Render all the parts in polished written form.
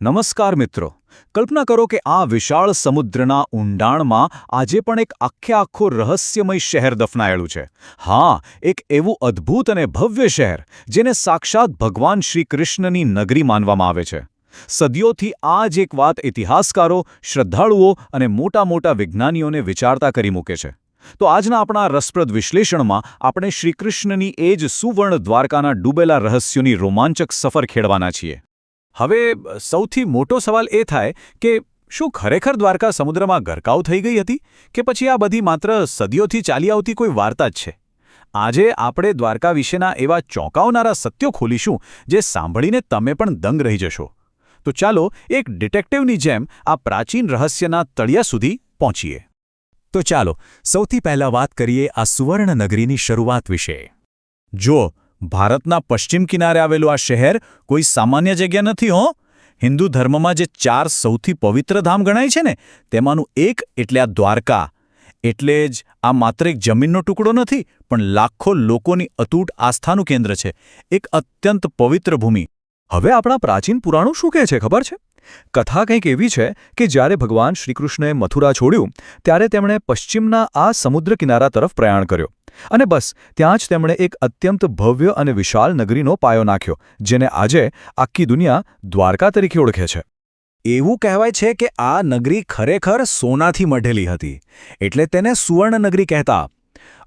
નમસ્કાર મિત્રો. કલ્પના કરો કે આ વિશાળ સમુદ્રના ઊંડાણમાં આજે પણ એક આખું રહસ્યમય શહેર દફનાયેલું છે. હા, એક એવું અદ્ભુત અને ભવ્ય શહેર જેને સાક્ષાત ભગવાન શ્રી કૃષ્ણની નગરી માનવામાં આવે છે. સદીઓથી આ જ એક વાત ઇતિહાસકારો, શ્રદ્ધાળુઓ અને મોટા વિજ્ઞાનીઓને વિચારતા કરી મૂકે છે. તો આજના આપણા રસપ્રદ વિશ્લેષણમાં આપણે શ્રીકૃષ્ણની એ જ સુવર્ણ દ્વારકાના ડૂબેલા રહસ્યોની રોમાંચક સફર ખેડવાના છીએ. હવે સૌથી મોટો સવાલ એ થાય કે શું ખરેખર દ્વારકા સમુદ્રમાં ગરકાવ થઈ ગઈ હતી કે પછી આ બધી માત્ર સદીઓથી ચાલી આવતી કોઈ વાર્તા જ છે? આજે આપણે દ્વારકા વિશેના એવા ચોંકાવનારા સત્યો ખોલીશું જે સાંભળીને તમે પણ દંગ રહી જશો. તો ચાલો એક ડિટેક્ટિવની જેમ આ પ્રાચીન રહસ્યના તળિયા સુધી પહોંચીએ. તો ચાલો સૌથી પહેલા વાત કરીએ આ સુવર્ણ નગરીની શરૂઆત વિશે. જો ભારતના પશ્ચિમ કિનારે આવેલું આ શહેર કોઈ સામાન્ય જગ્યા નથી હો. હિન્દુ ધર્મમાં જે 4 સૌથી પવિત્ર ધામ ગણાય છે ને, તેમાંનું એક એટલે આ દ્વારકા. એટલે જ આ માત્ર એક જમીનનો ટુકડો નથી, પણ લાખો લોકોની અતૂટ આસ્થાનું કેન્દ્ર છે, એક અત્યંત પવિત્ર ભૂમિ. હવે આપણા પ્રાચીન પુરાણો શું કહે છે ખબર છે? કથા કંઈક એવી છે કે જ્યારે ભગવાન શ્રીકૃષ્ણએ મથુરા છોડ્યું ત્યારે તેમણે પશ્ચિમના આ સમુદ્ર કિનારા તરફ પ્રયાણ કર્યો. અને બસ ત્યાં જ તેમણે એક અત્યંત ભવ્ય અને વિશાળ નગરીનો પાયો નાખ્યો, જેને આજે આખી દુનિયા દ્વારકા તરીકે ઓળખે છે. એવું કહેવાય છે કે આ નગરી ખરેખર સોનાથી મઢેલી હતી, એટલે તેને સુવર્ણ નગરી કહેતા.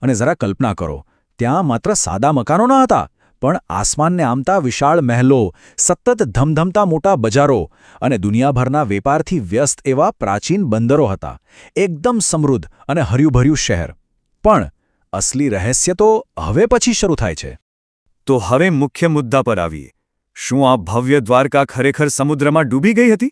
અને જરા કલ્પના કરો, ત્યાં માત્ર સાદા મકાનો ન હતા, પણ આસમાનને આમતા વિશાળ મહેલો, સતત ધમધમતા મોટા બજારો અને દુનિયાભરના વેપારથી વ્યસ્ત એવા પ્રાચીન બંદરો હતા. એકદમ સમૃદ્ધ અને હર્યુભર્યું શહેર. પણ અસલી રહસ્ય તો હવે પછી શરૂ થાય છે. તો હવે મુખ્ય મુદ્દા પર આવીએ. શું આ ભવ્ય દ્વારકા ખરેખર સમુદ્રમાં ડૂબી ગઈ હતી?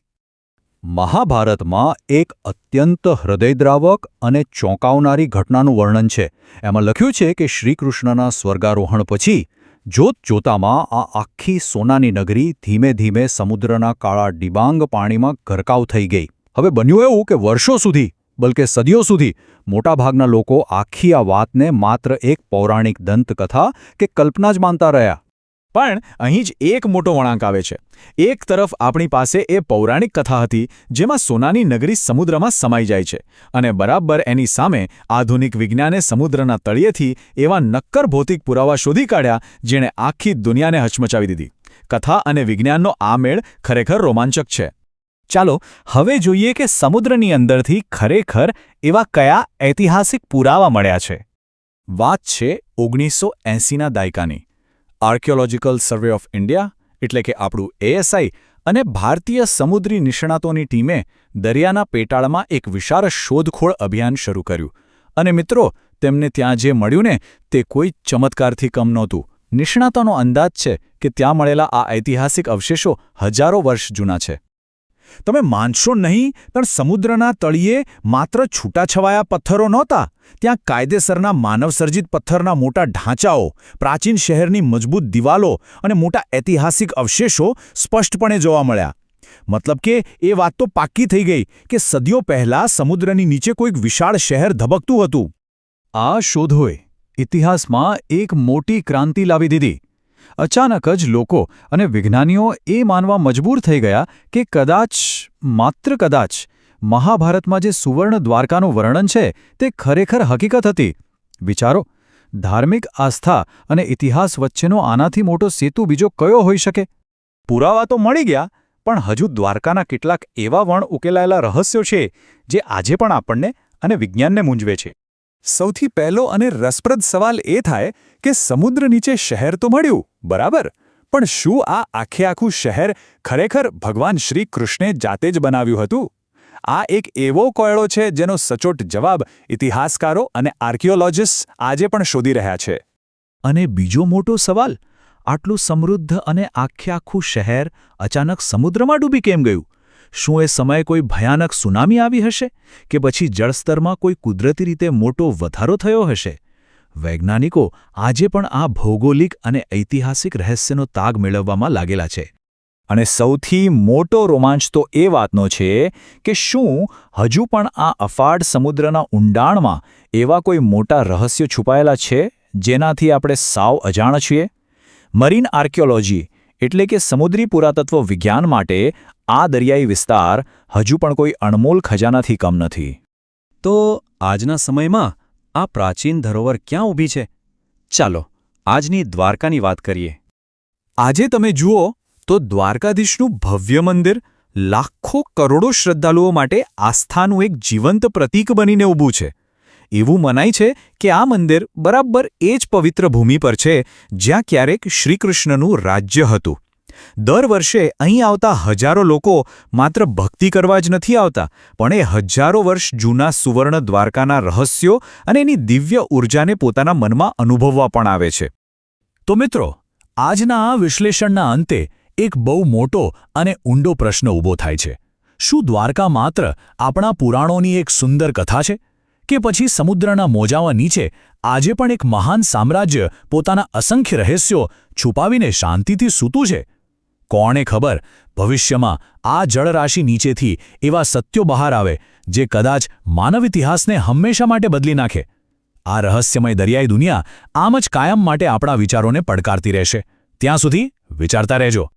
મહાભારતમાં એક અત્યંત હૃદયદ્રાવક અને ચોંકાવનારી ઘટનાનું વર્ણન છે. એમાં લખ્યું છે કે શ્રીકૃષ્ણના સ્વર્ગારોહણ પછી જોતજોતામાં આ આખી સોનાની નગરી ધીમે ધીમે સમુદ્રના કાળા ડિબાંગ પાણીમાં ગરકાવ થઈ ગઈ. હવે બન્યું એવું કે વર્ષો સુધી, બલકે સદીઓ સુધી મોટાભાગના લોકો આખી આ વાતને માત્ર એક પૌરાણિક દંતકથા કે કલ્પના જ માનતા રહ્યા. પણ અહીં જ એક મોટો વળાંક આવે છે. એક તરફ આપણી પાસે એ પૌરાણિક કથા હતી જેમાં સોનાની નગરી સમુદ્રમાં સમાઈ જાય છે, અને બરાબર એની સામે આધુનિક વિજ્ઞાને સમુદ્રના તળિયેથી એવા નક્કર ભૌતિક પુરાવા શોધી કાઢ્યા જેણે આખી દુનિયાને હચમચાવી દીધી. કથા અને વિજ્ઞાનનો આ મેળ ખરેખર રોમાંચક છે. ચાલો હવે જોઈએ કે સમુદ્રની અંદરથી ખરેખર એવા કયા ઐતિહાસિક પુરાવા મળ્યા છે. વાત છે 1980ના દાયકાની. આર્કિયોલોજીકલ સર્વે ઓફ ઇન્ડિયા એટલે કે આપણું ASI અને ભારતીય સમુદ્રી નિષ્ણાતોની ટીમે દરિયાના પેટાળમાં એક વિશાળ શોધખોળ અભિયાન શરૂ કર્યું. અને મિત્રો, તેમને ત્યાં જે મળ્યું ને તે કોઈ ચમત્કારથી કમ નહોતું. નિષ્ણાતોનો અંદાજ છે કે ત્યાં મળેલા આ ઐતિહાસિક અવશેષો હજારો વર્ષ જૂના છે. તમે માનશો નહીં, પણ સમુદ્રના તળિયે માત્ર છૂટાછવાયા પથ્થરો નહોતા. ત્યાં કાયદેસરના માનવસર્જિત પથ્થરના મોટા ઢાંચાઓ, પ્રાચીન શહેરની મજબૂત દિવાલો અને મોટા ઐતિહાસિક અવશેષો સ્પષ્ટપણે જોવા મળ્યા. મતલબ કે એ વાત તો પાક્કી થઈ ગઈ કે સદીઓ પહેલાં સમુદ્રની નીચે કોઈક વિશાળ શહેર ધબકતું હતું. આ શોધોએ ઇતિહાસમાં એક મોટી ક્રાંતિ લાવી દીધી. અચાનક જ લોકો અને વિજ્ઞાનીઓ એ માનવા મજબૂર થઈ ગયા કે કદાચ, માત્ર કદાચ, મહાભારતમાં જે સુવર્ણ દ્વારકાનું વર્ણન છે તે ખરેખર હકીકત હતી. વિચારો, ધાર્મિક આસ્થા અને ઇતિહાસ વચ્ચેનો આનાથી મોટો સેતુ બીજો કયો હોઈ શકે? પુરાવા તો મળી ગયા, પણ હજુ દ્વારકાના કેટલાક એવા ઉકેલાયેલા રહસ્યો છે જે આજે પણ આપણને અને વિજ્ઞાનને મૂંઝવે છે. સૌથી પહેલો અને રસપ્રદ સવાલ એ થાય કે સમુદ્ર નીચે શહેર તો મળ્યું, બરાબર, પણ શું આ આખું શહેર ખરેખર ભગવાન શ્રી કૃષ્ણે જાતે જ બનાવ્યું હતું? આ એક એવો કોયડો છે જેનો સચોટ જવાબ ઇતિહાસકારો અને આર્કિયોલોજિસ્ટ આજે પણ શોધી રહ્યા છે. અને બીજો મોટો સવાલ, આટલું સમૃદ્ધ અને આખું શહેર અચાનક સમુદ્રમાં ડૂબી કેમ ગયું? શું એ સમયે કોઈ ભયાનક સુનામી આવી હશે કે પછી જળસ્તરમાં કોઈ કુદરતી રીતે મોટો વધારો થયો હશે? વૈજ્ઞાનિકો આજે પણ આ ભૌગોલિક અને ઐતિહાસિક રહસ્યનો તાગ મેળવવામાં લાગેલા છે. અને સૌથી મોટો રોમાંચ તો એ વાતનો છે કે શું હજુ પણ આ અફાટ સમુદ્રના ઊંડાણમાં એવા કોઈ મોટા રહસ્યો છુપાયેલા છે જેનાથી આપણે સાવ અજાણ છીએ? મરીન આર્કિયોલોજી એટલે કે સમુદ્રી પુરાતત્વ વિજ્ઞાન માટે આ દરિયાઈ વિસ્તાર હજુ પણ કોઈ અણમોલ ખજાનાથી કમ નથી. તો આજના સમયમાં આ પ્રાચીન ધરોહર ક્યાં ઊભી છે? ચાલો આજની દ્વારકાની વાત કરીએ. આજે તમે જુઓ તો દ્વારકાધીશનું ભવ્ય મંદિર લાખો કરોડો શ્રદ્ધાળુઓ માટે આસ્થાનું એક જીવંત પ્રતીક બનીને ઊભું છે. એવું મનાય છે કે આ મંદિર બરાબર એ જ પવિત્ર ભૂમિ પર છે જ્યાં ક્યારેક શ્રીકૃષ્ણનું રાજ્ય હતું. દર વર્ષે અહીં આવતા હજારો લોકો માત્ર ભક્તિ કરવા જ નથી આવતા, પણ એ હજારો વર્ષ જૂના સુવર્ણ દ્વારકાના રહસ્યો અને એની દિવ્ય ઊર્જાને પોતાના મનમાં અનુભવવા પણ આવે છે. તો મિત્રો, આજના આ વિશ્લેષણના અંતે એક બહુ મોટો અને ઊંડો પ્રશ્ન ઊભો થાય છે. શું દ્વારકા માત્ર આપણા પુરાણોની એક સુંદર કથા છે? કે પછી સમુદ્રના મોજામાં નીચે આજે પણ એક મહાન સામ્રાજ્ય પોતાના અસંખ્ય રહસ્યો છુપાવીને શાંતિથી સૂતું છે? કોણે ખબર, ભવિષ્યમાં આ જળરાશિ નીચેથી એવા સત્યો બહાર આવે જે કદાચ માનવ ઇતિહાસને હંમેશા માટે બદલી નાખે. આ રહસ્યમય દરિયાઈ દુનિયા આમ જ કાયમ માટે આપણા વિચારોને પડકારતી રહેશે. ત્યાં સુધી વિચારતા રહેજો.